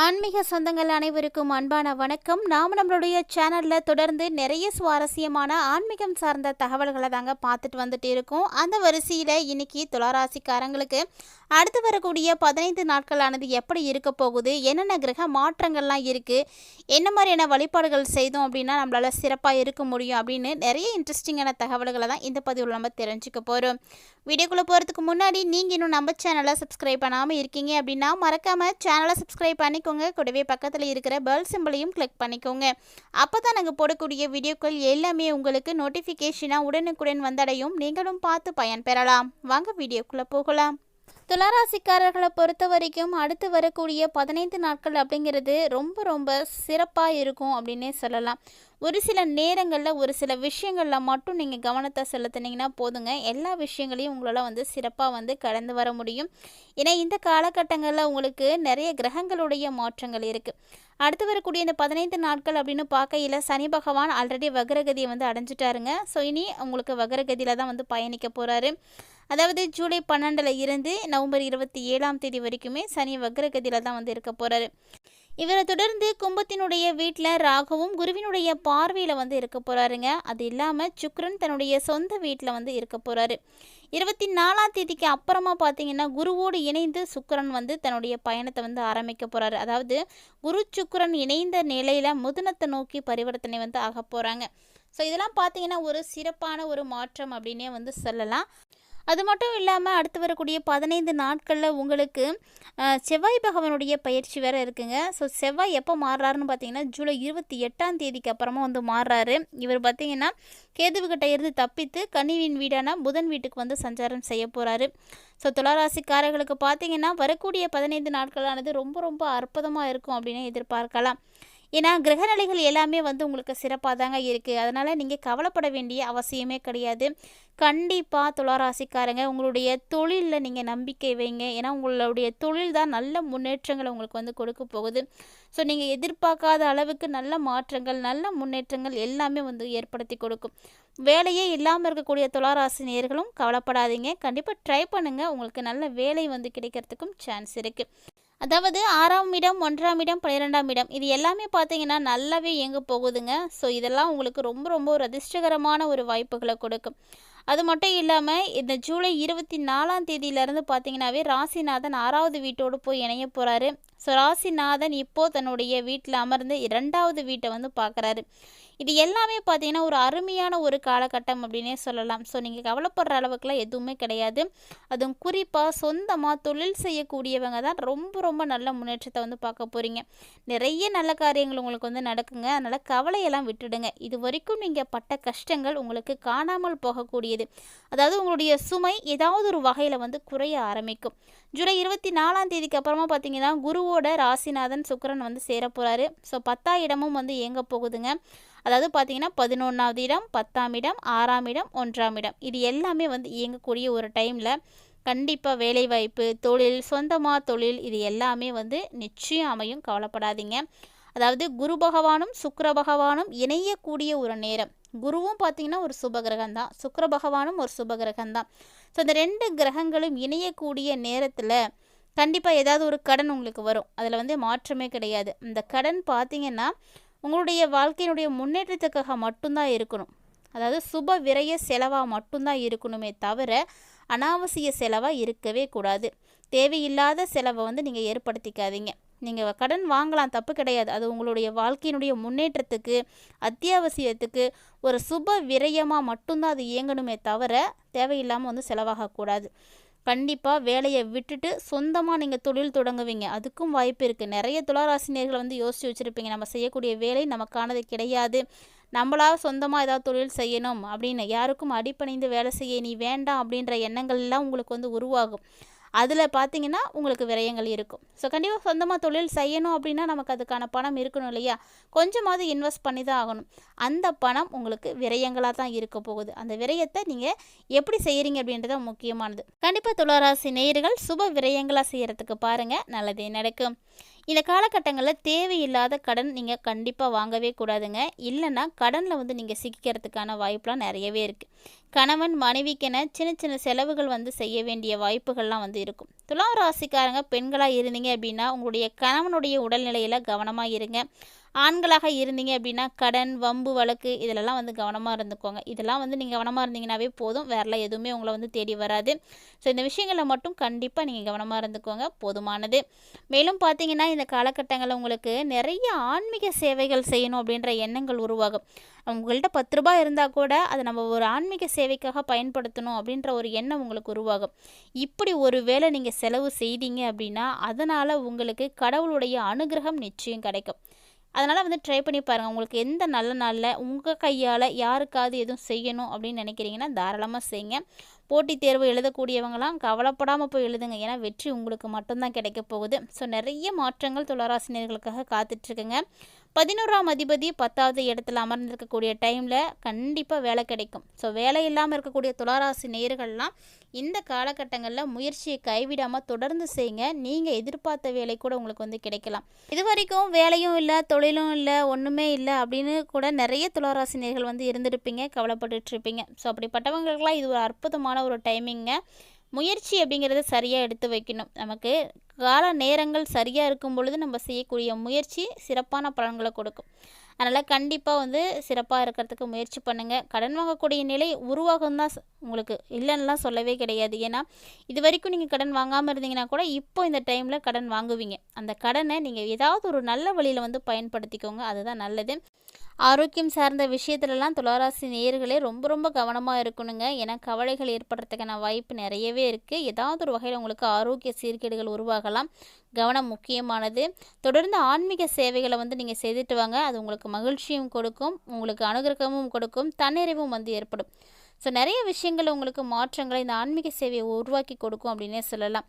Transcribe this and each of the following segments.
ஆன்மீக சொந்தங்கள் அனைவருக்கும் அன்பான வணக்கம். நாம் நம்மளுடைய சேனலில் தொடர்ந்து நிறைய சுவாரஸ்யமான ஆன்மீகம் சார்ந்த தகவல்களை தாங்க பார்த்துட்டு வந்துட்டு இருக்கோம். அந்த வரிசையில் இன்னைக்கு துளாராசிக்காரங்களுக்கு அடுத்து வரக்கூடிய 15 நாட்களானது எப்படி இருக்க போகுது, என்னென்ன கிரக மாற்றங்கள்லாம் இருக்குது, என்ன மாதிரியான வழிபாடுகள் செய்தோம் அப்படின்னா நம்மளால் சிறப்பாக இருக்க முடியும் அப்படின்னு நிறைய இன்ட்ரெஸ்டிங்கான தகவல்களை தான் இந்த பதிவில் நம்ம தெரிஞ்சுக்க போகிறோம். வீடியோக்குள்ளே போகிறதுக்கு முன்னாடி நீங்கள் இன்னும் நம்ம சேனலை சப்ஸ்கிரைப் பண்ணாமல் இருக்கீங்க அப்படின்னா மறக்காமல் சேனலை சப்ஸ்கிரைப் பண்ணிக்கோங்க. கூடவே பக்கத்தில் இருக்கிற பெல் சிம்பிளையும் கிளிக் பண்ணிக்கோங்க. அப்போ தான் நாங்கள் போடக்கூடிய வீடியோக்கள் எல்லாமே உங்களுக்கு நோட்டிஃபிகேஷனாக உடனுக்குடன் வந்தடையும். நீங்களும் பார்த்து பயன்பெறலாம். வாங்க வீடியோக்குள்ளே போகலாம். துளாராசிக்காரர்களை பொறுத்த வரைக்கும் அடுத்து வரக்கூடிய 15 நாட்கள் அப்படிங்கிறது ரொம்ப ரொம்ப சிறப்பாக இருக்கும் அப்படின்னே சொல்லலாம். ஒரு சில நேரங்களில் ஒரு சில விஷயங்களில் மட்டும் நீங்கள் கவனத்தை செலுத்தினீங்கன்னா போதுங்க, எல்லா விஷயங்களையும் உங்களால் சிறப்பாக கடந்து வர முடியும். ஏன்னா இந்த காலகட்டங்களில் உங்களுக்கு நிறைய கிரகங்களுடைய மாற்றங்கள் இருக்குது. அடுத்து வரக்கூடிய இந்த 15 நாட்கள் அப்படின்னு பார்க்கையில் சனி பகவான் ஆல்ரெடி வக்ரகதியை அடைஞ்சிட்டாருங்க. ஸோ இனி உங்களுக்கு வக்ரகதியில் தான் பயணிக்க போகிறாரு. அதாவது ஜூலை 12 இருந்து நவம்பர் 27ஆம் தேதி வரைக்குமே சனி வக்ரகதியில் தான் இருக்க போகிறாரு. இவரை தொடர்ந்து கும்பத்தினுடைய வீட்டில் ராகுவும் குருவினுடைய பார்வையில் இருக்க போகிறாருங்க. அது இல்லாமல் சுக்கிரன் தன்னுடைய சொந்த வீட்டில் இருக்க போகிறாரு. 24ஆம் தேதிக்கு அப்புறமா பார்த்தீங்கன்னா குருவோடு இணைந்து சுக்கிரன் தன்னுடைய பயணத்தை ஆரம்பிக்க போகிறாரு. அதாவது குரு சுக்கிரன் இணைந்த நிலையில் முதுனத்தை நோக்கி பரிவர்த்தனை ஆக போகிறாங்க. ஸோ இதெல்லாம் பார்த்தீங்கன்னா ஒரு சிறப்பான ஒரு மாற்றம் அப்படின்னே சொல்லலாம். அது மட்டும் இல்லாமல் அடுத்து வரக்கூடிய 15 நாட்களில் உங்களுக்கு செவ்வாய் பகவானுடைய பயிற்சி வேறு இருக்குங்க. ஸோ செவ்வாய் எப்போ மாறுறாருன்னு பார்த்தீங்கன்னா ஜூலை 28ஆம் தேதிக்கு அப்புறமா மாறுறாரு. இவர் பார்த்தீங்கன்னா கேதுவுக்கிட்ட இருந்து தப்பித்து கன்னியின் வீடான புதன் வீட்டுக்கு சஞ்சாரம் செய்ய போகிறாரு. ஸோ துளாராசிக்காரர்களுக்கு பார்த்தீங்கன்னா வரக்கூடிய 15 நாட்களானது ரொம்ப ரொம்ப அற்புதமாக இருக்கும் அப்படின்னு எதிர்பார்க்கலாம். ஏன்னா கிரகநிலைகள் எல்லாமே உங்களுக்கு சிறப்பாக தாங்க இருக்குது. அதனால் நீங்கள் கவலைப்பட வேண்டிய அவசியமே கிடையாது. கண்டிப்பாக துளாராசிக்காரங்க உங்களுடைய தொழிலில் நீங்கள் நம்பிக்கை வைங்க. ஏன்னா உங்களுடைய தொழில் தான் நல்ல முன்னேற்றங்களை உங்களுக்கு கொடுக்க போகுது. ஸோ நீங்கள் எதிர்பார்க்காத அளவுக்கு நல்ல மாற்றங்கள் நல்ல முன்னேற்றங்கள் எல்லாமே ஏற்படுத்தி கொடுக்கும். வேலையே இல்லாமல் இருக்கக்கூடிய துளாராசி நேயர்களும் கவலைப்படாதீங்க. கண்டிப்பாக ட்ரை பண்ணுங்கள். உங்களுக்கு நல்ல வேலை கிடைக்கிறதுக்கும் சான்ஸ் இருக்குது. அதாவது 6ஆம் இடம் 1ஆம் இடம் 12ஆம் இடம் இது எல்லாமே பார்த்தீங்கன்னா நல்லாவே இயங்க போகுதுங்க. ஸோ இதெல்லாம் உங்களுக்கு ரொம்ப ரொம்ப ஒரு அதிர்ஷ்டகரமான ஒரு வாய்ப்புகளை கொடுக்கும். அது மட்டும் இல்லாமல் இந்த ஜூலை 24ஆம் தேதியிலேருந்து பார்த்தீங்கன்னாவே ராசிநாதன் 6வது வீட்டோடு போய் இணைய போகிறாரு. ஸோ ராசிநாதன் இப்போது தன்னுடைய வீட்டில் அமர்ந்து 2வது வீட்டை பார்க்குறாரு. இது எல்லாமே பார்த்தீங்கன்னா ஒரு அருமையான ஒரு காலகட்டம் அப்படின்னே சொல்லலாம். ஸோ நீங்கள் கவலைப்படுற அளவுக்குலாம் எதுவுமே கிடையாது. அதுவும் குறிப்பாக சொந்தமாக தொழில் செய்யக்கூடியவங்க தான் ரொம்ப ரொம்ப நல்ல முன்னேற்றத்தை பார்க்க போகிறீங்க. நிறைய நல்ல காரியங்கள் உங்களுக்கு நடக்குங்க. அதனால் கவலையெல்லாம் விட்டுடுங்க. இது வரைக்கும் நீங்கள் பட்ட கஷ்டங்கள் உங்களுக்கு காணாமல் போகக்கூடியது. அதாவது உங்களுடைய சுமை ஏதாவது ஒரு வகையில் குறைய ஆரம்பிக்கும். ஜூலை 24ஆம் தேதிக்கு அப்புறமா பார்த்தீங்கன்னா குருவோட ராசிநாதன் சுக்கிரன் சேர போகிறாரு. ஸோ 10ஆம் இடமும் இயங்க போகுதுங்க. அதாவது பார்த்தீங்கன்னா 11வது இடம் 10ஆம் இடம் 6ஆம் இடம் 1ஆம் இடம் இது எல்லாமே இயங்கக்கூடிய ஒரு டைமில் கண்டிப்பாக வேலைவாய்ப்பு தொழில் சொந்தமாக தொழில் இது எல்லாமே நிச்சயம் அமையும். கவலைப்படாதீங்க. அதாவது குரு பகவானும் சுக்கிர பகவானும் இணையக்கூடிய ஒரு நேரம். குருவும் பார்த்தீங்கன்னா ஒரு சுபகிரகம் தான், சுக்கிர பகவானும் ஒரு சுபகிரகம் தான். ஸோ இந்த 2 கிரகங்களும் இணையக்கூடிய நேரத்தில் கண்டிப்பாக ஏதாவது ஒரு கடன் உங்களுக்கு வரும். அதில் மாற்றமே கிடையாது. இந்த கடன் பார்த்தீங்கன்னா உங்களுடைய வாழ்க்கையினுடைய முன்னேற்றத்துக்காக மட்டும்தான் இருக்கணும். அதாவது சுப விரய செலவாக மட்டும்தான் இருக்கணுமே தவிர அனாவசிய செலவாக இருக்கவே கூடாது. தேவையில்லாத செலவை நீங்கள் ஏற்படுத்திக்காதீங்க. நீங்கள் கடன் வாங்கலாம், தப்பு கிடையாது. அது உங்களுடைய வாழ்க்கையினுடைய முன்னேற்றத்துக்கு அத்தியாவசியத்துக்கு ஒரு சுப விரயமாக மட்டும்தான் அது இயங்கணுமே தவிர தேவையில்லாமல் செலவாகக்கூடாது. கண்டிப்பாக வேலையை விட்டுட்டு சொந்தமாக நீங்கள் தொழில் தொடங்குவீங்க, அதுக்கும் வாய்ப்பு இருக்குது. நிறைய துளாராசினியர்கள் யோசித்து வச்சுருப்பீங்க, நம்ம செய்யக்கூடிய வேலை நமக்கானது கிடையாது, நம்மளாக சொந்தமாக ஏதாவது தொழில் செய்யணும் அப்படின்னு. யாருக்கும் அடிப்பணிந்து வேலை செய்ய நீ வேண்டாம் அப்படின்ற எண்ணங்கள்லாம் உங்களுக்கு உருவாகும். அதில் பார்த்தீங்கன்னா உங்களுக்கு விரயங்கள் இருக்கும். ஸோ கண்டிப்பாக சொந்தமாக தொழில் செய்யணும் அப்படின்னா நமக்கு அதுக்கான பணம் இருக்கணும் இல்லையா? கொஞ்சமாவது இன்வெஸ்ட் பண்ணி தான் ஆகணும். அந்த பணம் உங்களுக்கு விரயங்களாக தான் இருக்க போகுது. அந்த விரயத்தை நீங்கள் எப்படி செய்கிறீங்க அப்படின்றது முக்கியமானது. கண்டிப்பாக துளாராசி நேயர்கள் சுப விரயங்களாக செய்கிறதுக்கு பாருங்கள், நல்லதே நடக்கும். இந்த காலகட்டங்களில் தேவையில்லாத கடன் நீங்கள் கண்டிப்பாக வாங்கவே கூடாதுங்க. இல்லைன்னா கடனில் நீங்கள் சிக்கிக்கிறதுக்கான வாய்ப்பெலாம் நிறையவே இருக்குது. கணவன் மனைவிக்கென சின்ன சின்ன செலவுகள் வந்து செய்ய வேண்டிய வாய்ப்புகள்லாம் வந்து இருக்கும். துலாம் ராசிக்காரங்க பெண்களாக இருந்தீங்க அப்படின்னா உங்களுடைய கணவனுடைய உடல்நிலையில் கவனமாக இருங்க. ஆண்களாக இருந்தீங்க அப்படின்னா கடன், வம்பு, வழக்கு இதிலெல்லாம் வந்து கவனமாக இருந்துக்கோங்க. இதெல்லாம் வந்து நீங்கள் கவனமாக இருந்தீங்கன்னாவே போதும். வேறெல்லாம் எதுவுமே உங்களை வந்து தேடி வராது. ஸோ இந்த விஷயங்களில் மட்டும் கண்டிப்பாக நீங்கள் கவனமாக இருந்துக்கோங்க, போதுமானது. மேலும் பார்த்தீங்கன்னா இந்த காலகட்டங்களில் உங்களுக்கு நிறைய ஆன்மீக சேவைகள் செய்யணும் அப்படின்ற எண்ணங்கள் உருவாகும். உங்கள்கிட்ட 10 ரூபாய் இருந்தால் கூட அதை நம்ம ஒரு ஆன்மீக சேவைக்காக பயன்படுத்தணும் அப்படின்ற ஒரு எண்ணம் உங்களுக்கு உருவாகும். இப்படி ஒரு வேளை நீங்கள் செலவு செய்தீங்க அப்படின்னா அதனால் உங்களுக்கு கடவுளுடைய அனுகிரகம் நிச்சயம் கிடைக்கும். அதனால் வந்து ட்ரை பண்ணி பாருங்கள். உங்களுக்கு எந்த நல்ல நாளில் உங்கள் கையால் யாருக்காவது எதுவும் செய்யணும் அப்படின்னு நினைக்கிறீங்கன்னா தாராளமாக செய்யுங்க. போட்டித் தேர்வு எழுதக்கூடியவங்களாம் கவலைப்படாமல் போய் எழுதுங்க. ஏன்னா வெற்றி உங்களுக்கு மட்டும்தான் கிடைக்க போகுது. ஸோ நிறைய மாற்றங்கள் துளாராசினியர்களுக்காக காத்துட்ருக்குங்க. 11ஆம் அதிபதி 10வது இடத்துல அமர்ந்திருக்கக்கூடிய டைமில் கண்டிப்பாக வேலை கிடைக்கும். ஸோ வேலை இல்லாமல் இருக்கக்கூடிய துளாராசி நேயர்கள்லாம் இந்த காலகட்டங்களில் முயற்சியை கைவிடாமல் தொடர்ந்து செய்யுங்க. நீங்கள் எதிர்பார்த்த வேலை கூட உங்களுக்கு வந்து கிடைக்கலாம். இது வரைக்கும் வேலையும் இல்லை, தொழிலும் இல்லை, ஒன்றுமே இல்லை அப்படின்னு கூட நிறைய துளாராசி நேயர்கள் வந்து இருந்திருப்பீங்க, கவலைப்பட்டுட்ருப்பீங்க. ஸோ அப்படிப்பட்டவங்களுக்கெல்லாம் இது ஒரு அற்புதமான ஒரு டைமிங்க. முயற்சி அப்படிங்கிறத சரியாக எடுத்து வைக்கணும். நமக்கு கால நேரங்கள் சரியாக இருக்கும் பொழுது நம்ம செய்யக்கூடிய முயற்சி சிறப்பான பலன்களை கொடுக்கும். அதனால் கண்டிப்பாக வந்து சிறப்பாக இருக்கிறதுக்கு முயற்சி பண்ணுங்கள். கடன் வாங்கக்கூடிய நிலை உருவாகும் தான் உங்களுக்கு, இல்லைன்னுலாம் சொல்லவே கிடையாது. ஏன்னா இது வரைக்கும் நீங்கள் கடன் வாங்காமல் இருந்தீங்கன்னா கூட இப்போ இந்த டைமில் கடன் வாங்குவீங்க. அந்த கடனை நீங்கள் ஏதாவது ஒரு நல்ல வழியில் வந்து பயன்படுத்திக்கோங்க, அதுதான் நல்லது. ஆரோக்கியம் சார்ந்த விஷயத்துலலாம் துளாராசி நேயர்களே ரொம்ப ரொம்ப கவனமாக இருக்கணுங்க. ஏன்னா கவலைகள் ஏற்படுறதுக்கான வாய்ப்பு நிறையவே இருக்குது. ஏதாவது ஒரு வகையில் உங்களுக்கு ஆரோக்கிய சீர்கேடுகள் உருவாகலாம். கவனம் முக்கியமானது. தொடர்ந்து ஆன்மீக சேவைகளை வந்து நீங்கள் செய்துட்டு வாங்க. அது உங்களுக்கு மகிழ்ச்சியும் கொடுக்கும், உங்களுக்கு அனுகிரகமும் கொடுக்கும், தன்னிறைவும் வந்து ஏற்படும். ஸோ நிறைய விஷயங்கள் உங்களுக்கு மாற்றங்களை இந்த ஆன்மீக சேவையை உருவாக்கி கொடுக்கும் அப்படின்னே சொல்லலாம்.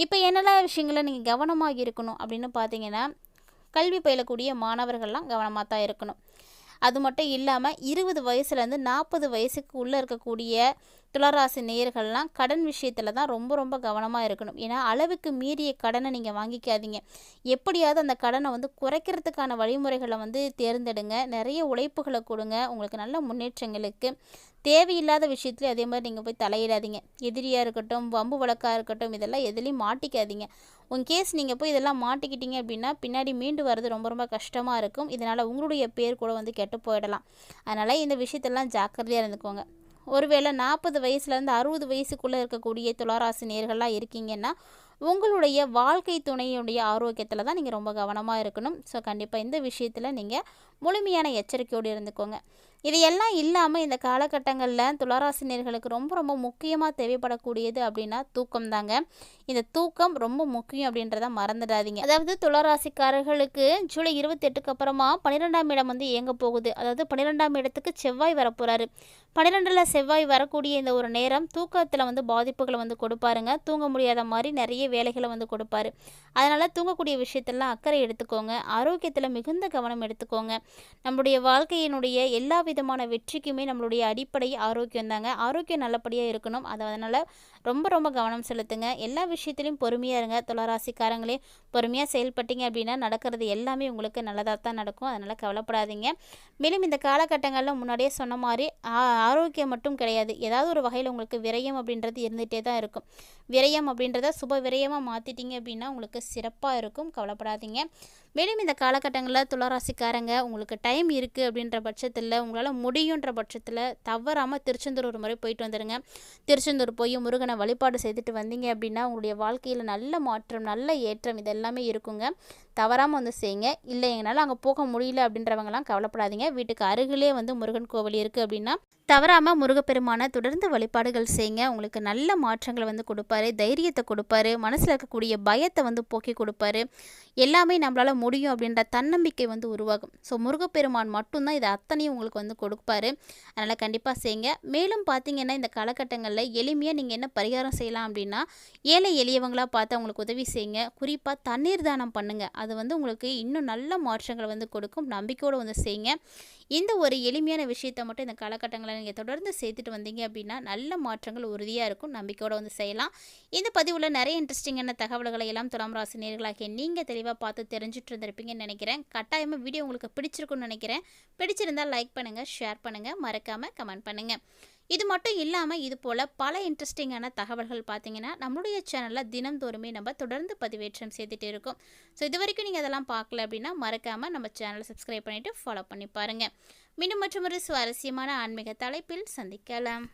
இப்போ என்னெல்லாம் விஷயங்களை நீங்கள் கவனமாக இருக்கணும் அப்படின்னு பார்த்தீங்கன்னா, கல்வி பயிலக்கூடிய மாணவர்கள்லாம் கவனமாக தான் இருக்கணும். அது மட்டும் இல்லாமல் 20 வயசுலேருந்து 40 வயசுக்கு உள்ளே இருக்கக்கூடிய துளாராசி நேயர்கள்லாம் கடன் விஷயத்தில் தான் ரொம்ப ரொம்ப கவனமாக இருக்கணும். ஏன்னா அளவுக்கு மீறிய கடனை நீங்கள் வாங்கிக்காதீங்க. எப்படியாவது அந்த கடனை வந்து குறைக்கிறதுக்கான வழிமுறைகளை வந்து தேர்ந்தெடுங்க. நிறைய உழைப்புகளை கொடுங்க. உங்களுக்கு நல்ல முன்னேற்றங்களுக்கு தேவையில்லாத விஷயத்துலையும் அதே மாதிரி நீங்கள் போய் தலையிடாதீங்க. எதிரியாக இருக்கட்டும், வம்பு வழக்காக இருக்கட்டும், இதெல்லாம் எதுலேயும் மாட்டிக்காதீங்க. கேஸ் நீங்கள் போய் இதெல்லாம் மாட்டிக்கிட்டீங்க அப்படின்னா பின்னாடி மீண்டு வர்றது ரொம்ப ரொம்ப கஷ்டமாக இருக்கும். இதனால் உங்களுடைய பேர் கூட வந்து கெட்டு போயிடலாம். அதனால் இந்த விஷயத்தெல்லாம் ஜாக்கிரதையாக இருந்துக்கோங்க. ஒருவேளை 40 வயசுலேருந்து 60 வயசுக்குள்ளே இருக்கக்கூடிய துளாராசி நேயர்கள்லாம் இருக்கீங்கன்னா உங்களுடைய வாழ்க்கை துணையுடைய ஆரோக்கியத்தில் தான் நீங்கள் ரொம்ப கவனமாக இருக்கணும். ஸோ கண்டிப்பாக இந்த விஷயத்தில் நீங்கள் முழுமையான எச்சரிக்கையோடு இருந்துக்கோங்க. இதையெல்லாம் இல்லாமல் இந்த காலகட்டங்களில் துளாராசி நேயர்களுக்கு ரொம்ப ரொம்ப முக்கியமாக தேவைப்படக்கூடியது அப்படின்னா தூக்கம் தாங்க. இந்த தூக்கம் ரொம்ப முக்கியம் அப்படின்றத மறந்துடாதீங்க. அதாவது துளாராசிக்காரர்களுக்கு ஜூலை 28க்கு அப்புறமா 12ஆம் இடம் வந்து இயங்க போகுது. அதாவது 12ஆம் இடத்துக்கு செவ்வாய் வரப்போகிறாரு. 12ல் செவ்வாய் வரக்கூடிய இந்த ஒரு நேரம் தூக்கத்தில் வந்து பாதிப்புகளை வந்து கொடுப்பாருங்க. தூங்க முடியாத மாதிரி நிறைய வேலைகளை வந்து கொடுப்பாரு. அதனால் தூங்கக்கூடிய விஷயத்தெல்லாம் அக்கறை எடுத்துக்கோங்க. ஆரோக்கியத்தில் மிகுந்த கவனம் எடுத்துக்கோங்க. நம்மளுடைய வாழ்க்கையினுடைய எல்லா விதமான வெற்றிக்குமே நம்மளுடைய அடிப்படை ஆரோக்கியம் தாங்க. ஆரோக்கியம் நல்லபடியாக இருக்கணும். அதனால் ரொம்ப ரொம்ப கவனம் செலுத்துங்க. எல்லா விஷயத்துலையும் பொறுமையாக இருங்க. துளாராசிக்காரங்களே பொறுமையாக செயல்பட்டீங்க அப்படின்னா நடக்கிறது எல்லாமே உங்களுக்கு நல்லதாக தான் நடக்கும். அதனால் கவலைப்படாதீங்க. மேலும் இந்த காலகட்டங்களில் முன்னாடியே சொன்ன மாதிரி ஆரோக்கியம் மட்டும் கிடையாது, ஏதாவது ஒரு வகையில் உங்களுக்கு விரயம் அப்படின்றது இருந்துகிட்டே தான் இருக்கும். விரயம் அப்படின்றத சுப விரயமாக மாற்றிட்டீங்க அப்படின்னா உங்களுக்கு சிறப்பாக இருக்கும். கவலைப்படாதீங்க. மேலும் இந்த காலகட்டங்களில் துளாராசிக்காரங்க உங்களுக்கு டைம் இருக்குது அப்படின்ற பட்சத்தில், உங்களால் முடியுன்ற பட்சத்தில் தவறாமல் திருச்செந்தூர் ஒரு முறை போயிட்டு வந்துடுங்க. திருச்செந்தூர் போய் முருகனை வழிபாடு செய்துட்டு வந்தீங்க அப்படின்னா உங்களுடைய வாழ்க்கையில் நல்ல மாற்றம், நல்ல ஏற்றம் இதெல்லாமே இருக்குங்க. தவறாமல் வந்து செய்யுங்க. இல்லை எங்களால் அங்கே போக முடியல அப்படின்றவங்கலாம் கவலைப்படாதீங்க. வீட்டுக்கு அருகிலே வந்து முருகன் கோவில் இருக்குது அப்படின்னா தவறாமல் முருகப்பெருமானை தொடர்ந்து வழிபாடுகள் செய்யுங்க. உங்களுக்கு நல்ல மாற்றங்களை வந்து கொடுப்பாரு, தைரியத்தை கொடுப்பாரு, மனசில் இருக்கக்கூடிய பயத்தை வந்து போக்கி கொடுப்பாரு. எல்லாமே நம்மளால் முடியும் அப்படின்ற தன்னம்பிக்கை வந்து உருவாகும். ஸோ முருகப்பெருமான் மட்டும்தான் இதை அத்தனையும் உங்களுக்கு வந்து கொடுப்பாரு. அதனால் கண்டிப்பாக செய்யுங்க. மேலும் பார்த்தீங்கன்னா இந்த காலகட்டங்களில் எளிமையாக நீங்கள் என்ன பரிகாரம் செய்யலாம் அப்படின்னா, ஏழை எளியவங்களாக பார்த்து அவங்களுக்கு உதவி செய்யுங்க. குறிப்பாக தண்ணீர் தானம் பண்ணுங்கள். அது வந்து உங்களுக்கு இன்னும் நல்ல மாற்றங்களை வந்து கொடுக்கும். நம்பிக்கையோடு வந்து செய்யுங்க. இந்த ஒரு எளிமையான விஷயத்தை மட்டும் இந்த காலகட்டங்களில் நீங்கள் தொடர்ந்து சேர்த்துட்டு வந்தீங்க அப்படின்னா நல்ல மாற்றங்கள் உறுதியாக இருக்கும். நம்பிக்கையோடு வந்து செய்யலாம். இந்த பதிவில் நிறைய இன்ட்ரெஸ்டிங்கான தகவல்களை எல்லாம் துலாம் ராசி நேயர்களாகிய நீங்கள் தெளிவாக பார்த்து தெரிஞ்சுட்டு இருந்திருப்பீங்கன்னு நினைக்கிறேன். கட்டாயமாக வீடியோ உங்களுக்கு பிடிச்சிருக்குன்னு நினைக்கிறேன். பிடிச்சிருந்தால் லைக் பண்ணுங்கள், ஷேர் பண்ணுங்கள், மறக்காமல் கமெண்ட் பண்ணுங்கள். இது மட்டும் இல்லாமல் இது போல் பல இன்ட்ரெஸ்டிங்கான தகவல்கள் பார்த்தீங்கன்னா நம்மளுடைய சேனலில் தினம்தோறுமே நம்ம தொடர்ந்து பதிவேற்றம் செய்துட்டு இருக்கோம். ஸோ இது வரைக்கும் நீங்கள் அதெல்லாம் பார்க்கல அப்படின்னா மறக்காமல் நம்ம சேனலை சப்ஸ்கிரைப் பண்ணிவிட்டு ஃபாலோ பண்ணி பாருங்கள். மீண்டும் மற்றொரு சுவாரஸ்யமான ஆன்மீக தலைப்பில் சந்திக்கலாம்.